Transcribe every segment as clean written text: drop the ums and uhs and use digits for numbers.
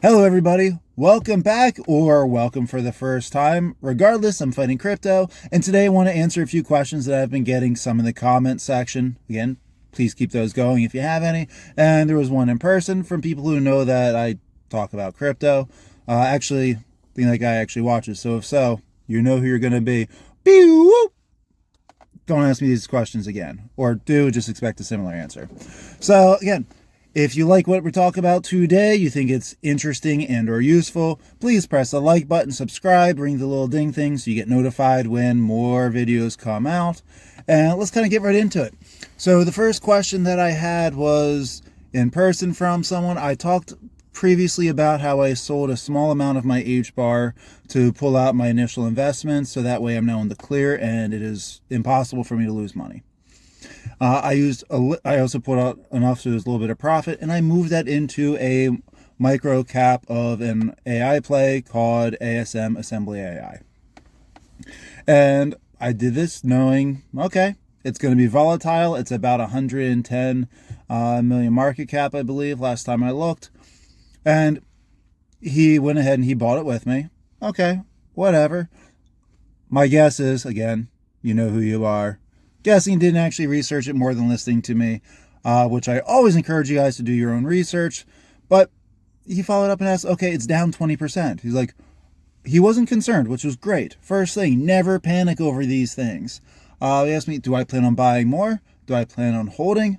Hello, everybody. Welcome back, or welcome for the first time. Regardless, I'm fighting crypto, and today I want to answer a few questions that I've been getting some in the comment section. Again, please keep those going if you have any. And there was one in person from people who know that I talk about crypto. Actually, I think that guy actually watches, so if so, you know who you're going to be. Pew! Don't ask me these questions again, or do just expect a similar answer. So again, if you like what we're talking about today, you think it's interesting and or useful, please press the like button, subscribe, ring the little ding thing so you get notified when more videos come out. And let's kind of get right into it. So the first question that I had was in person from someone. I talked previously about how I sold a small amount of my H bar to pull out my initial investments, so that way I'm now in the clear and it is impossible for me to lose money. I also put out enough so there's a little bit of profit, and I moved that into a micro cap of an AI play called ASM Assembly AI. And I did this knowing, okay, it's going to be volatile. It's about 110 million market cap, I believe, last time I looked. And he went ahead and he bought it with me. Okay, whatever. My guess is, again, you know who you are. Guessing didn't actually research it more than listening to me, which I always encourage you guys to do your own research. But he followed up and asked, okay, it's down 20%. He's like, he wasn't concerned, which was great. First thing, never panic over these things. He asked me, do I plan on buying more? Do I plan on holding?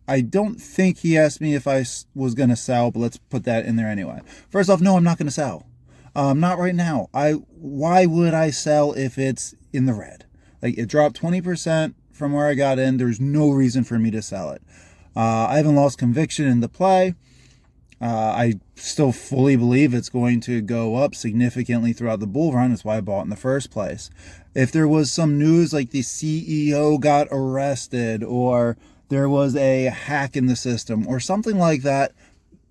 I don't think he asked me if I was going to sell, but let's put that in there anyway. First off, no, I'm not going to sell. Not right now. Why would I sell if it's in the red? Like, it dropped 20% from where I got in. There's no reason for me to sell it. I haven't lost conviction in the play. I still fully believe it's going to go up significantly throughout the bull run. That's why I bought in the first place. If there was some news like the CEO got arrested, or there was a hack in the system or something like that,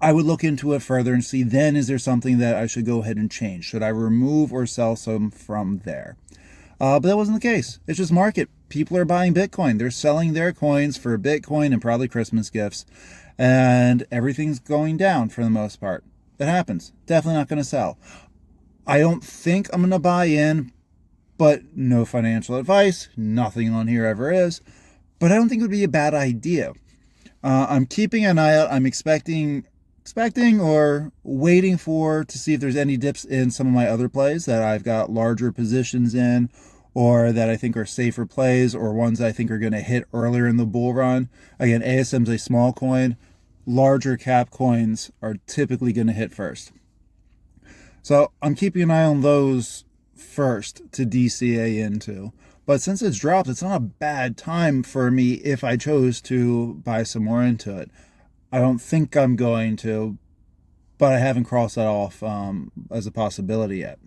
I would look into it further and see, then is there something that I should go ahead and change? Should I remove or sell some from there? But that wasn't the case. It's just market. People are buying Bitcoin. They're selling their coins for Bitcoin and probably Christmas gifts. And everything's going down for the most part. It happens. Definitely not going to sell. I don't think I'm going to buy in, but no financial advice. Nothing on here ever is. But I don't think it would be a bad idea. I'm keeping an eye out. I'm expecting or waiting to see if there's any dips in some of my other plays that I've got larger positions in, or that I think are safer plays, or ones I think are going to hit earlier in the bull run. Again, ASM's a small coin. Larger cap coins are typically going to hit first. So I'm keeping an eye on those first to DCA into. But since it's dropped, it's not a bad time for me if I chose to buy some more into it. I don't think I'm going to, but I haven't crossed that off as a possibility yet.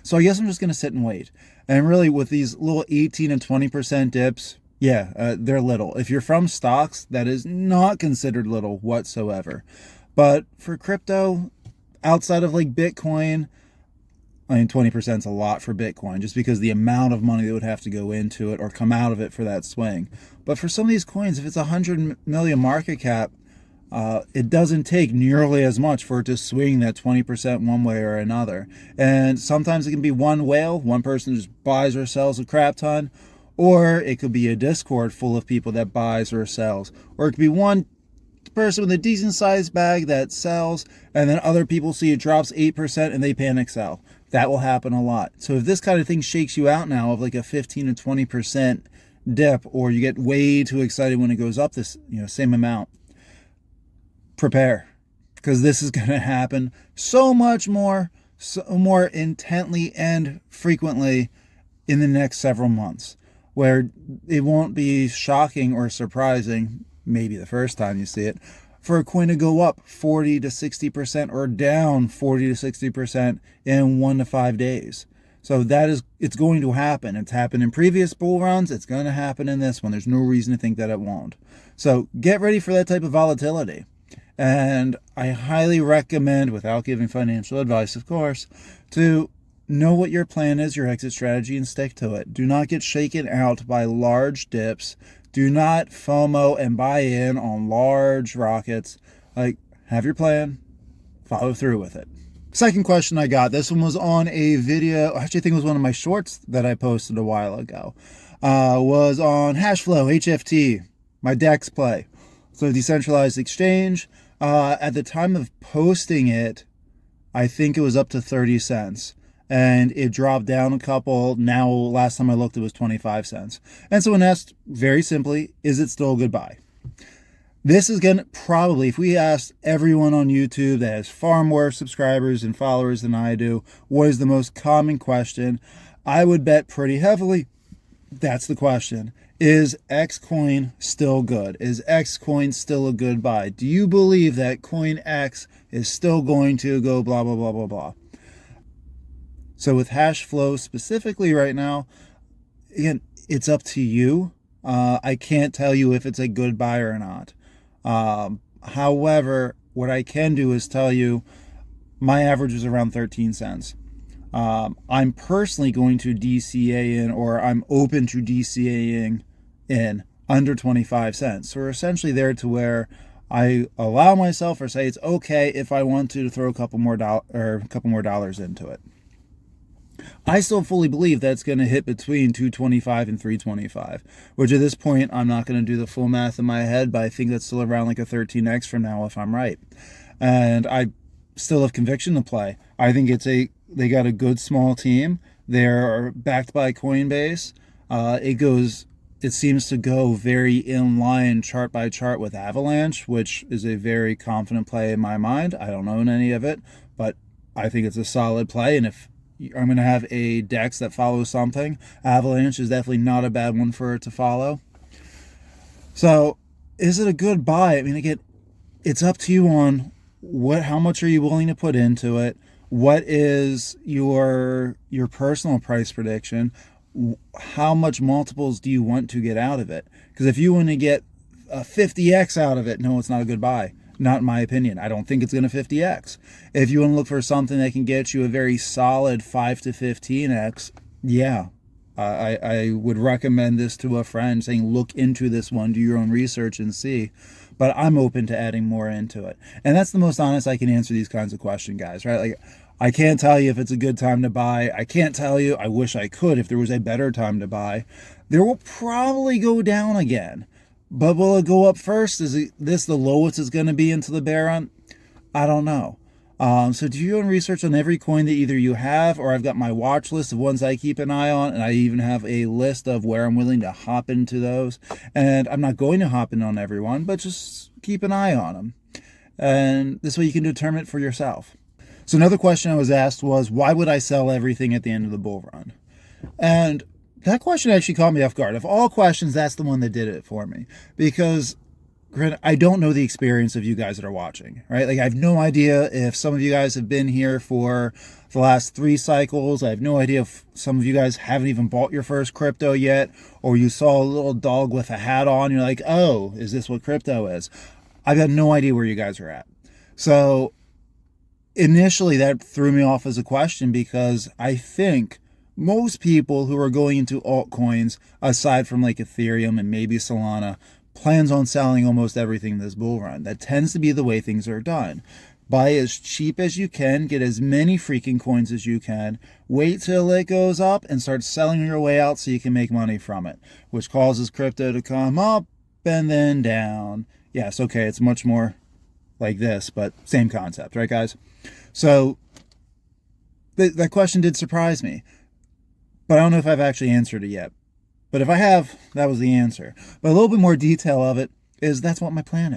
So I guess I'm just going to sit and wait. And really, with these little 18 and 20% dips, they're little. If you're from stocks, that is not considered little whatsoever. But for crypto, outside of like Bitcoin, I mean, 20% is a lot for Bitcoin, just because the amount of money that would have to go into it or come out of it for that swing. But for some of these coins, if it's 100 million market cap, it doesn't take nearly as much for it to swing that 20% one way or another. And sometimes it can be one whale, one person just buys or sells a crap ton, or it could be a Discord full of people that buys or sells, or it could be one person with a decent sized bag that sells, and then other people see it drops 8% and they panic sell. That will happen a lot. So if this kind of thing shakes you out now of like a 15 to 20% dip, or you get way too excited when it goes up this same amount, prepare, because this is going to happen so much more intently and frequently in the next several months, where it won't be shocking or surprising, maybe the first time you see it, for a coin to go up 40 to 60% or down 40 to 60% in 1 to 5 days. So it's going to happen. It's happened in previous bull runs. It's going to happen in this one. There's no reason to think that it won't. So get ready for that type of volatility. And I highly recommend, without giving financial advice, of course, to know what your plan is, your exit strategy, and stick to it. Do not get shaken out by large dips. Do not FOMO and buy in on large rockets. Like, have your plan, follow through with it. Second question I got, this one was on a video, actually I think it was one of my shorts that I posted a while ago, was on Hashflow, HFT, my DEX play. So decentralized exchange. At the time of posting it, I think it was up to 30 cents. And it dropped down a couple. Now, last time I looked, it was 25 cents. And so when asked very simply, is it still a good buy? This is going to probably, if we asked everyone on YouTube that has far more subscribers and followers than I do, what is the most common question? I would bet pretty heavily that's the question. Is X coin still good? Is X coin still a good buy? Do you believe that coin X is still going to go blah, blah, blah, blah, blah? So with Hashflow specifically right now, again, it's up to you. I can't tell you if it's a good buy or not. However, what I can do is tell you my average is around 13 cents. I'm personally going to DCA in, or I'm open to DCAing in under 25 cents. So we're essentially there to where I allow myself, or say it's okay if I want to throw a couple more dollars into it. I still fully believe that's going to hit between 225 and 325, which at this point, I'm not going to do the full math in my head, but I think that's still around like a 13x from now if I'm right. And I still have conviction to play. I think they got a good small team. They're backed by Coinbase. It seems to go very in line chart by chart with Avalanche, which is a very confident play in my mind. I don't own any of it, but I think it's a solid play. And if I'm going to have a DEX that follows something, Avalanche is definitely not a bad one for it to follow. So is it a good buy? I mean, again, it's up to you on how much are you willing to put into it? What is your personal price prediction? How much multiples do you want to get out of it? Because if you want to get a 50x out of it, no, it's not a good buy. Not in my opinion. I don't think it's going to 50x. If you want to look for something that can get you a very solid 5 to 15x, yeah, I would recommend this to a friend, saying look into this one, do your own research and see. But I'm open to adding more into it. And that's the most honest I can answer these kinds of questions, guys, right? Like, I can't tell you if it's a good time to buy. I can't tell you, I wish I could, if there was a better time to buy. There will probably go down again. But will it go up first? Is this the lowest it's going to be into the bear run? I don't know. So do your own research on every coin that either you have, or I've got my watch list of ones I keep an eye on, and I even have a list of where I'm willing to hop into those. And I'm not going to hop in on everyone, but just keep an eye on them. And this way you can determine it for yourself. So another question I was asked was, why would I sell everything at the end of the bull run? And that question actually caught me off guard. Of all questions, that's the one that did it for me. Because I don't know the experience of you guys that are watching, right? Like, I have no idea if some of you guys have been here for the last 3 cycles. I have no idea if some of you guys haven't even bought your first crypto yet, or you saw a little dog with a hat on. You're like, oh, is this what crypto is? I've got no idea where you guys are at. So initially that threw me off as a question, because I think most people who are going into altcoins, aside from like Ethereum and maybe Solana, plans on selling almost everything this bull run. That tends to be the way things are done. Buy as cheap as you can, get as many freaking coins as you can, wait till it goes up and start selling your way out so you can make money from it, which causes crypto to come up and then down. Yes, okay, it's much more like this, but same concept, right, guys? So that question did surprise me. But I don't know if I've actually answered it yet. But if I have, that was the answer. But a little bit more detail of it is that's what my plan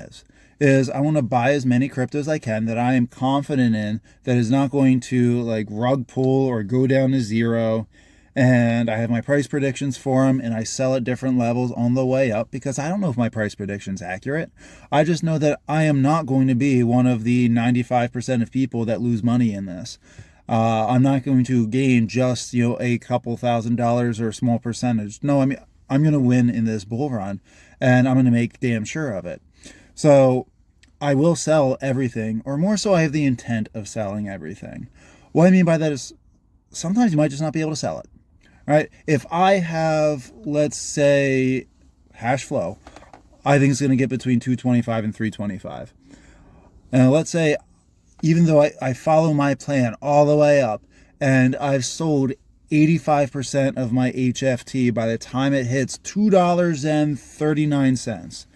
is I want to buy as many cryptos as I can that I am confident in, that is not going to like rug pull or go down to zero. And I have my price predictions for them, and I sell at different levels on the way up, because I don't know if my price prediction's accurate. I just know that I am not going to be one of the 95% of people that lose money in this. I'm not going to gain just, a couple $1,000s or a small percentage. No, I'm going to win in this bull run, and I'm going to make damn sure of it. So I will sell everything, or more so I have the intent of selling everything. What I mean by that is sometimes you might just not be able to sell it, right? If I have, let's say, Hashflow, I think it's going to get between 225 and 325. And let's say even though I follow my plan all the way up and I've sold 85% of my HFT by the time it hits $2.39.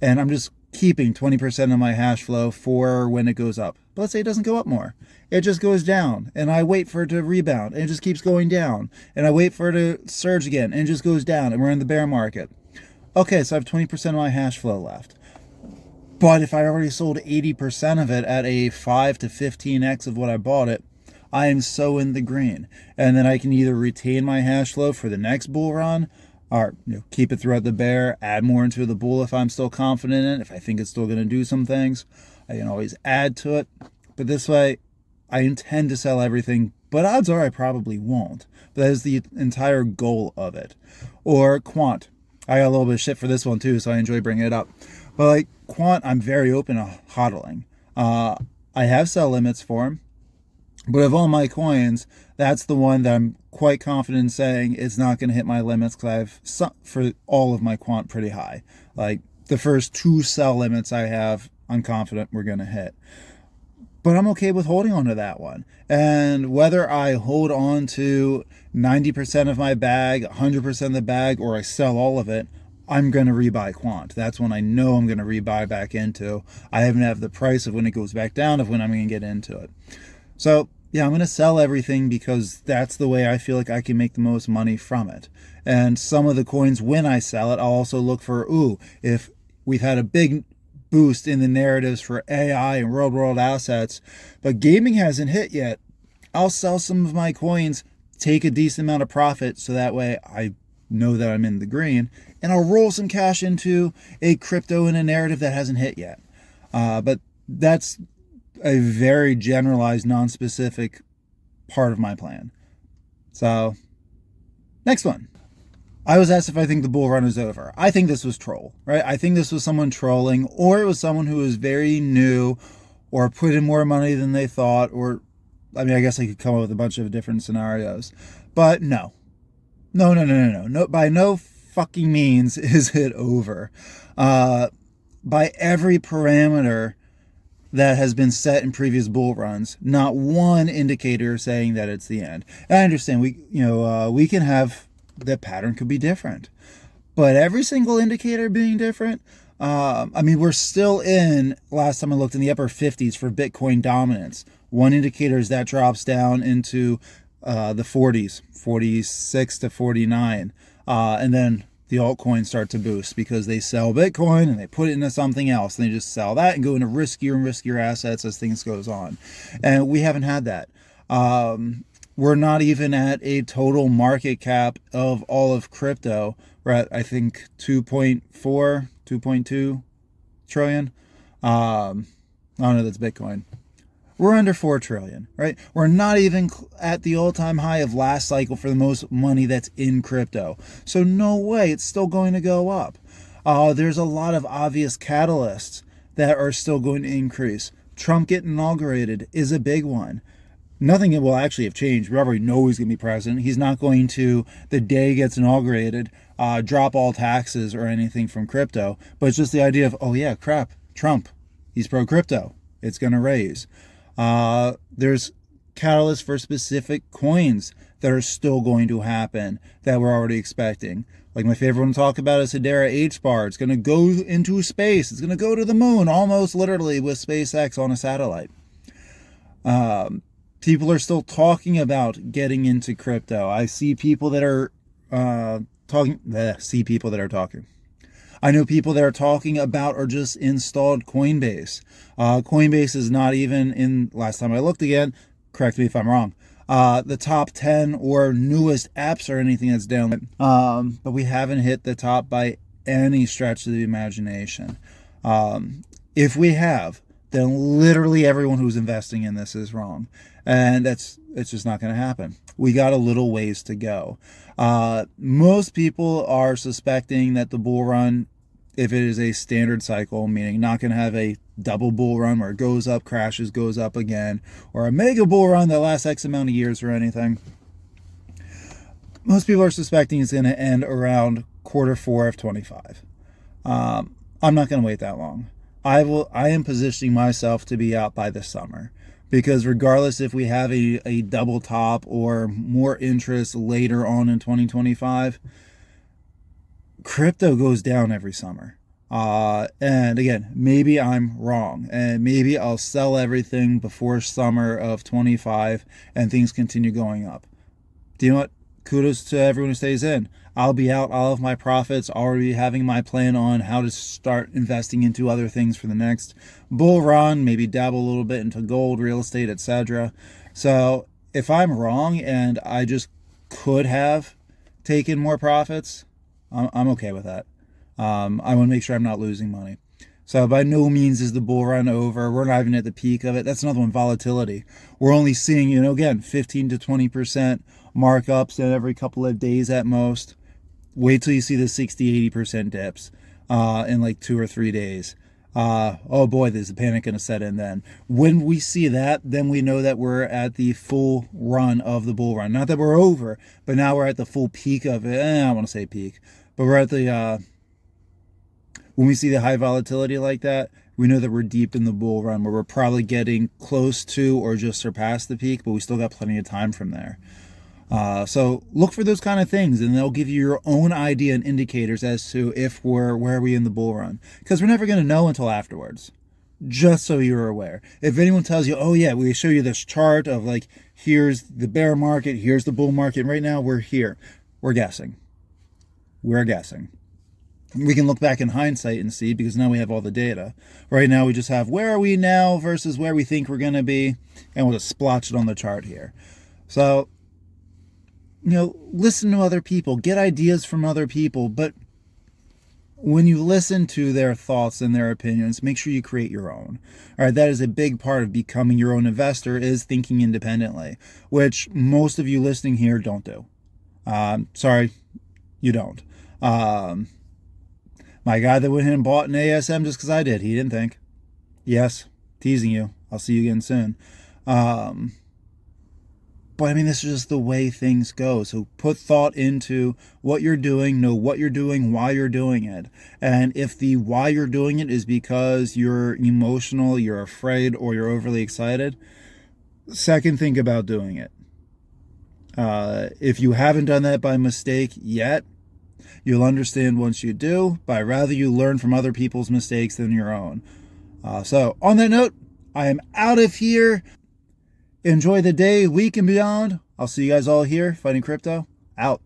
And I'm just keeping 20% of my hash flow for when it goes up. But let's say it doesn't go up more. It just goes down, and I wait for it to rebound, and it just keeps going down. And I wait for it to surge again, and it just goes down, and we're in the bear market. Okay, so I have 20% of my hash flow left. But if I already sold 80% of it at a 5 to 15x of what I bought it, I am so in the green. And then I can either retain my hash flow for the next bull run, or keep it throughout the bear, add more into the bull if I'm still confident in it, if I think it's still going to do some things. I can always add to it. But this way, I intend to sell everything, but odds are I probably won't. But that is the entire goal of it. Or quant. I got a little bit of shit for this one too, so I enjoy bringing it up. But like quant, I'm very open to hodling. I have sell limits for them. But of all my coins, that's the one that I'm quite confident in saying it's not going to hit my limits, because I've for all of my quant pretty high. Like the first 2 sell limits I have, I'm confident we're going to hit. But I'm okay with holding on to that one. And whether I hold on to 90% of my bag, 100% of the bag, or I sell all of it, I'm going to rebuy quant. That's when I know I'm going to rebuy back into. I haven't have the price of when it goes back down of when I'm going to get into it. So yeah, I'm going to sell everything because that's the way I feel like I can make the most money from it. And some of the coins, when I sell it, I'll also look for, if we've had a big boost in the narratives for AI and real world assets, but gaming hasn't hit yet, I'll sell some of my coins, take a decent amount of profit, so that way I know that I'm in the green, and I'll roll some cash into a crypto in a narrative that hasn't hit yet. But that's a very generalized, non-specific part of my plan. So, next one. I was asked if I think the bull run is over. I think this was troll, right? I think this was someone trolling, or it was someone who was very new, or put in more money than they thought, or, I mean, I guess I could come up with a bunch of different scenarios. But no. No, by no fucking means is it over. By every parameter that has been set in previous bull runs, not one indicator saying that it's the end. And I understand we can have the pattern could be different, but every single indicator being different. We're still in, last time I looked, in the upper 50s for Bitcoin dominance. One indicator is that drops down into the 40s, 46 to 49, and then the altcoins start to boost because they sell Bitcoin and they put it into something else, and they just sell that and go into riskier and riskier assets as things goes on. And we haven't had that. We're not even at a total market cap of all of crypto. We're at, I think, 2.2 trillion. I don't know, that's Bitcoin. We're under 4 trillion, right? We're not even at the all-time high of last cycle for the most money that's in crypto. So no way, it's still going to go up. There's a lot of obvious catalysts that are still going to increase. Trump getting inaugurated is a big one. Nothing will actually have changed. We already know he's going to be president. He's not going to, the day he gets inaugurated, drop all taxes or anything from crypto. But it's just the idea of, Trump, he's pro-crypto. It's going to raise. There's catalysts for specific coins that are still going to happen that we're already expecting. Like my favorite one to talk about is Hedera H-bar. It's going to go into space. It's going to go to the moon, almost literally, with SpaceX on a satellite. People are still talking about getting into crypto. I see people that are talking. I know people that are talking about or just installed Coinbase. Coinbase is not even in, last time I looked again, correct me if I'm wrong, the top 10 or newest apps or anything that's down. But we haven't hit the top by any stretch of the imagination. If we have, then literally everyone who's investing in this is wrong. And it's just not going to happen. We got a little ways to go. Most people are suspecting that the bull run, if it is a standard cycle, meaning not going to have a double bull run where it goes up, crashes, goes up again, or a mega bull run that lasts X amount of years or anything. Most people are suspecting it's going to end around Q4 of 25. I'm not going to wait that long. I am positioning myself to be out by the summer. because regardless if we have a double top or more interest later on in 2025, crypto goes down every summer. And again, maybe I'm wrong, and maybe I'll sell everything before summer of 25 and things continue going up. Do you know what? Kudos to everyone who stays in. I'll be out all of my profits, already having my plan on how to start investing into other things for the next bull run, maybe dabble a little bit into gold, real estate, etc. So if I'm wrong and I just could have taken more profits, I'm okay with that. I want to make sure I'm not losing money. So by no means is the bull run over. We're not even at the peak of it. That's another one, volatility. We're only seeing, again, 15 to 20% markups in every couple of days at most. Wait till you see the 60, 80% dips in like 2 or 3 days. Oh boy, there's a panic going to set in then. When we see that, then we know that we're at the full run of the bull run. Not that we're over, but now we're at the full peak of it. I don't want to say peak, but we're at the... when we see the high volatility like that, we know that we're deep in the bull run where we're probably getting close to or just surpassed the peak, but we still got plenty of time from there. So look for those kind of things, and they'll give you your own idea and indicators as to if where are we in the bull run. Because we're never going to know until afterwards, just so you're aware. If anyone tells you, oh yeah, we show you this chart of like, here's the bear market, here's the bull market, and right now we're here. We're guessing. We're guessing. We can look back in hindsight and see, because now we have all the data. Right now we just have where are we now versus where we think we're going to be, and we'll just splotch it on the chart here. So, listen to other people, get ideas from other people, but when you listen to their thoughts and their opinions, make sure you create your own. All right, that is a big part of becoming your own investor, is thinking independently, which most of you listening here don't do. Sorry, you don't. My guy that went in and bought an ASM just because I did, he didn't think. Yes, teasing you. I'll see you again soon. But I mean, this is just the way things go. So put thought into what you're doing, know what you're doing, why you're doing it. And if the why you're doing it is because you're emotional, you're afraid, or you're overly excited, second, think about doing it. If you haven't done that by mistake yet, you'll understand once you do, but rather you learn from other people's mistakes than your own. So on that note, I am out of here. Enjoy the day, week, and beyond. I'll see you guys all here, Fighting Crypto, out.